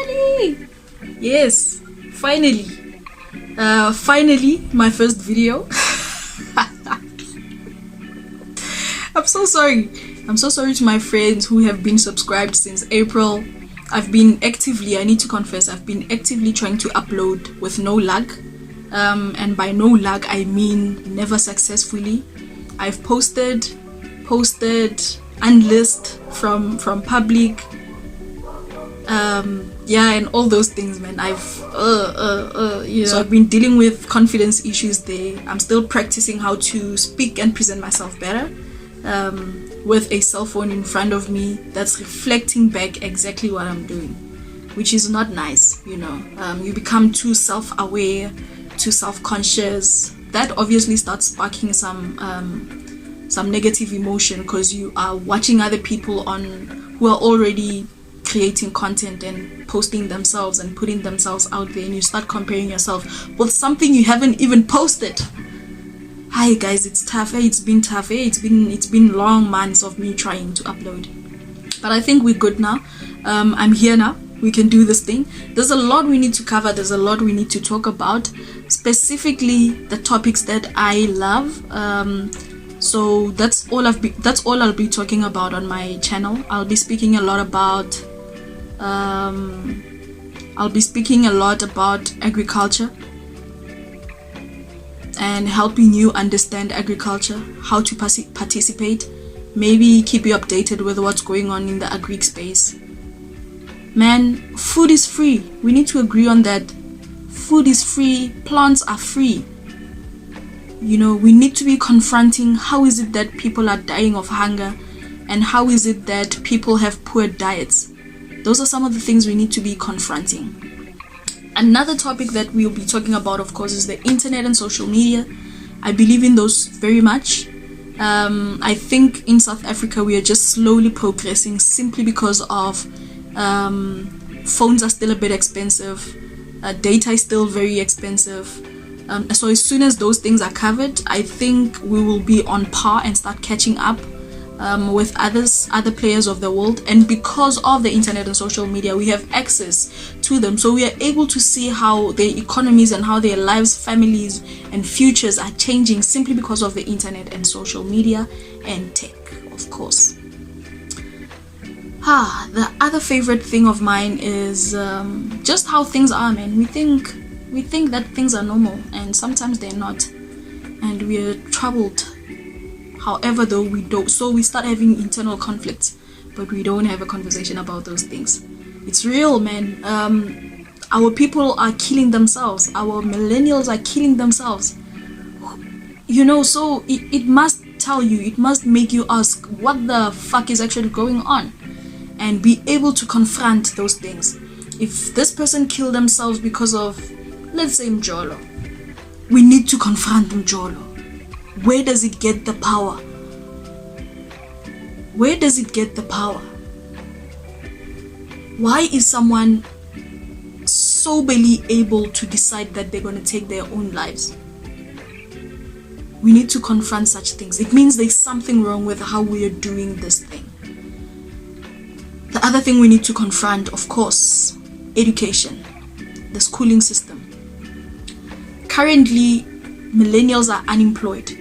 finally! Yes, finally. Finally, my first video. I'm so sorry. I'm so sorry to my friends who have been subscribed since April. I need to confess, I've been actively trying to upload with no luck. And by no luck, I mean never successfully. I've posted, unlist from public, and all those things, man. So I've been dealing with confidence issues there. I'm still practicing how to speak and present myself better, with a cell phone in front of me that's reflecting back exactly what I'm doing, which is not nice. You become too self-aware, too self-conscious. That obviously starts sparking some negative emotion, because you are watching other people who are already creating content and posting themselves and putting themselves out there, and you start comparing yourself with something you haven't even posted. Hi guys, it's tough. It's been tough. It's been long months of me trying to upload, but I think we're good now. I'm here now. We can do this thing. There's a lot we need to cover. There's a lot we need to talk about, specifically the topics that I love. So that's all I'll be talking about on my channel. I'll be speaking a lot about agriculture and helping you understand agriculture, how to participate, maybe keep you updated with what's going on in the agri space. Man, food is free. We need to agree on that. Food is free, plants are free. We need to be confronting how is it that people are dying of hunger, and how is it that people have poor diets. Those are some of the things we need to be confronting. Another topic that we'll be talking about, of course, is the internet and social media. I believe in those very much. I think in South Africa we are just slowly progressing, simply because of phones are still a bit expensive, data is still very expensive. So as soon as those things are covered, I think we will be on par and start catching up with other players of the world. And because of the internet and social media, we have access to them, so we are able to see how their economies and how their lives, families and futures are changing, simply because of the internet and social media and tech, of course. The other favorite thing of mine is just how things are, man. We think that things are normal, and sometimes they're not, and we're troubled. However, though, we don't. So we start having internal conflicts, but we don't have a conversation about those things. It's real, man. Our people are killing themselves. Our millennials are killing themselves. So it must tell you, it must make you ask, what the fuck is actually going on? And be able to confront those things. If this person killed themselves because of, let's say, Mjolo, we need to confront Mjolo. Where does it get the power? Where does it get the power? Why is someone soberly able to decide that they're going to take their own lives? We need to confront such things. It means there's something wrong with how we are doing this thing. The other thing we need to confront, of course, education, the schooling system. Currently, millennials are unemployed.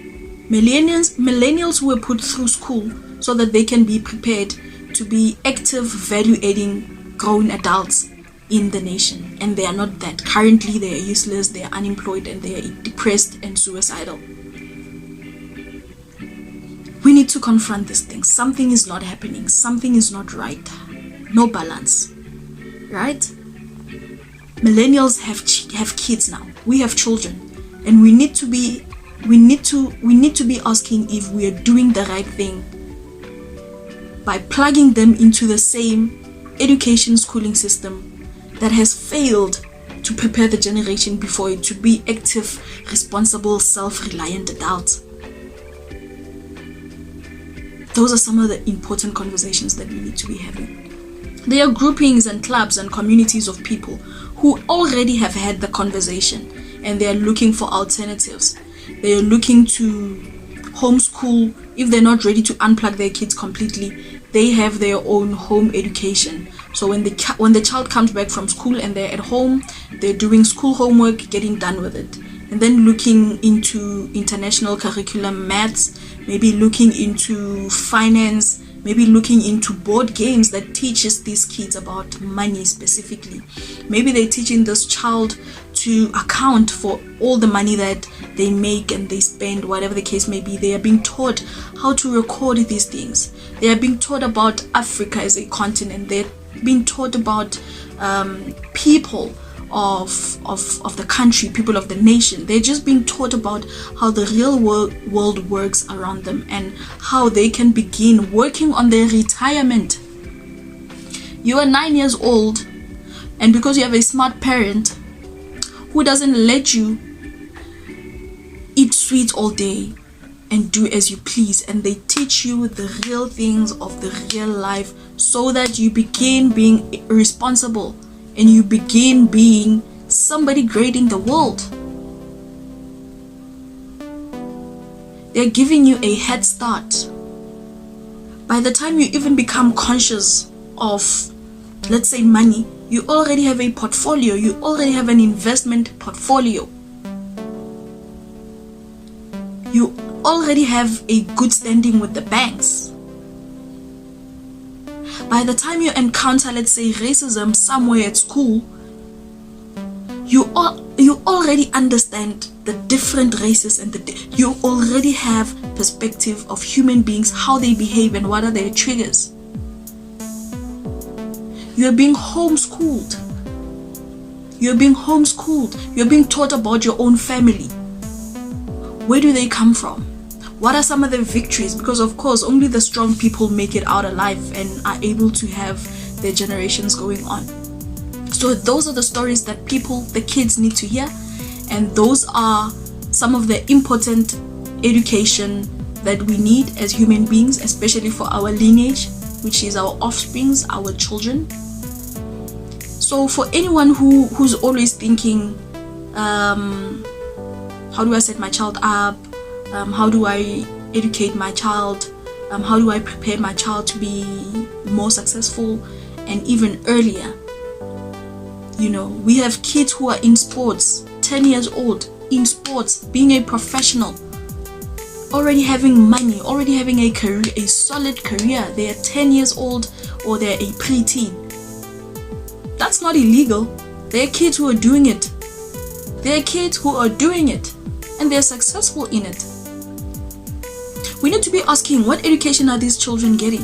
Millennials were put through school so that they can be prepared to be active, value-adding grown adults in the nation, and they are not that. Currently, they are useless, they are unemployed, and they are depressed and suicidal. We need to confront this thing. Something is not happening. Something is not right. No balance, right? Millennials have kids now. We have children, and we need to be asking if we are doing the right thing by plugging them into the same education schooling system that has failed to prepare the generation before it to be active, responsible, self-reliant adults. Those are some of the important conversations that we need to be having. There are groupings and clubs and communities of people who already have had the conversation, and they are looking for alternatives. They are looking to homeschool. If they're not ready to unplug their kids completely, they have their own home education So when the child comes back from school and they're at home, they're doing school homework, getting done with it, and then looking into international curriculum, maths, maybe looking into finance, maybe looking into board games that teaches these kids about money specifically. Maybe they're teaching this child to account for all the money that they make and they spend, whatever the case may be. They are being taught how to record these things. They are being taught about Africa as a continent. They're being taught about people of the country, people of the nation. They're just being taught about how the real world works around them and how they can begin working on their retirement. You are 9 years old, and because you have a smart parent who doesn't let you eat sweets all day and do as you please, and they teach you the real things of the real life so that you begin being responsible and you begin being somebody great in the world. They're giving you a head start. By the time you even become conscious of, let's say, money, you already have a portfolio. You already have an investment portfolio. You already have a good standing with the banks. By the time you encounter, let's say, racism somewhere at school, you already understand the different races and you already have perspective of human beings, how they behave and what are their triggers. You're being homeschooled. You're being homeschooled. You're being taught about your own family. Where do they come from? What are some of the victories? Because of course, only the strong people make it out alive and are able to have their generations going on. So those are the stories that the kids need to hear. And those are some of the important education that we need as human beings, especially for our lineage, which is our offsprings, our children. So for anyone who's always thinking, how do I set my child up? How do I educate my child? How do I prepare my child to be more successful and even earlier? You know, we have kids who are in sports, 10 years old, in sports, being a professional, already having money, already having a career, a solid career. They are 10 years old or they're a preteen. That's not illegal. There are kids who are doing it. There are kids who are doing it and they're successful in it. We need to be asking, what education are these children getting?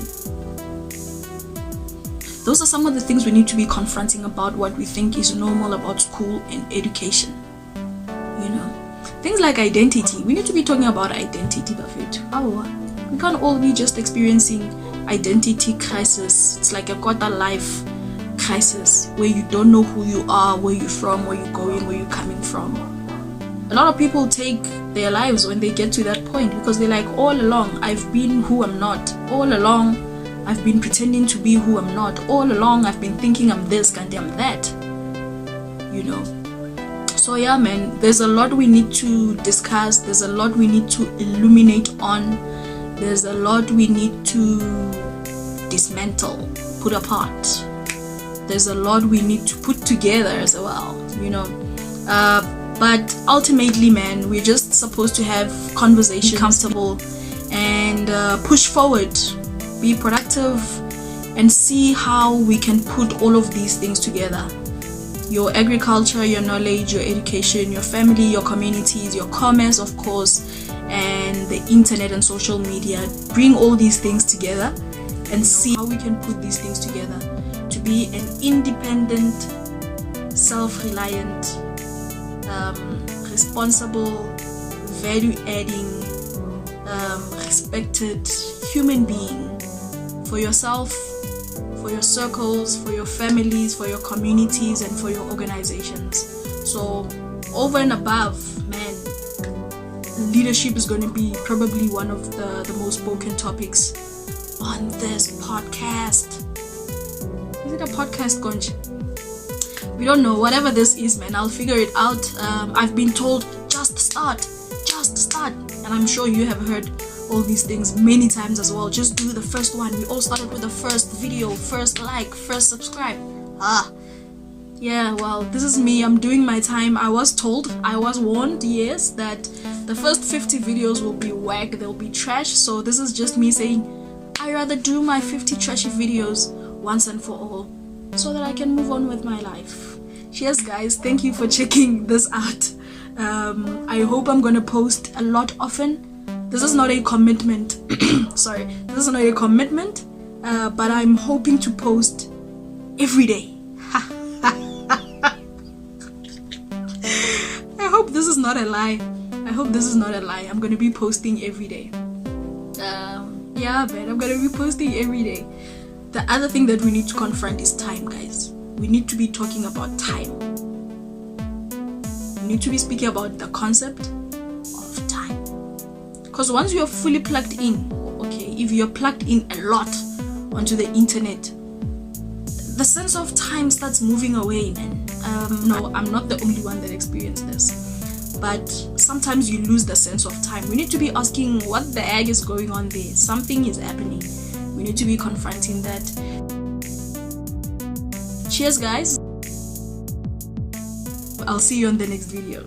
Those are some of the things we need to be confronting about what we think is normal about school and education. You know, things like identity. We need to be talking about identity, Buffett. We can't all be just experiencing identity crisis. It's like a quarter life crisis where you don't know who you are, where you're from, where you're going, where you're coming from. A lot of people take their lives when they get to that point because they're like, all along I've been who I'm not. All along I've been pretending to be who I'm not. All along I've been thinking I'm this and I'm that. You know. So yeah, man, there's a lot we need to discuss. There's a lot we need to illuminate on. There's a lot we need to dismantle, put apart. There's a lot we need to put together as well, you know. But ultimately, man, we're just supposed to have conversations, be comfortable, and push forward, be productive, and see how we can put all of these things together. Your agriculture, your knowledge, your education, your family, your communities, your commerce, of course, and the internet and social media. Bring all these things together and see how we can put these things together to be an independent, self-reliant, responsible, value-adding, respected human being for yourself, for your circles, for your families, for your communities, and for your organizations. So over and above, man, leadership is going to be probably one of the most spoken topics on this podcast. Is it a podcast, Gonj? We don't know. Whatever this is, man, I'll figure it out. I've been told, just start. And I'm sure you have heard all these things many times as well. Just do the first one. We all started with the first video, first like, first subscribe. Yeah, well, this is me. I'm doing my time. I was warned, yes, that the first 50 videos will be whack, they'll be trash. So this is just me saying I rather do my 50 trashy videos once and for all, so that I can move on with my life. Cheers guys, thank you for checking this out. I hope I'm gonna post a lot often. This is not a commitment sorry, this is not a commitment, but I'm hoping to post every day. I hope this is not a lie. I'm gonna be posting every day. Yeah, man, I'm gonna be posting every day. The other thing that we need to confront is time, guys. We need to be talking about time. We need to be speaking about the concept of time. Because once you're fully plugged in, okay, if you're plugged in a lot onto the internet, the sense of time starts moving away, man. No, I'm not the only one that experienced this, but sometimes you lose the sense of time. We need to be asking what the heck is going on there. Something is happening. We need to be confronting that. Cheers guys, I'll see you on the next video.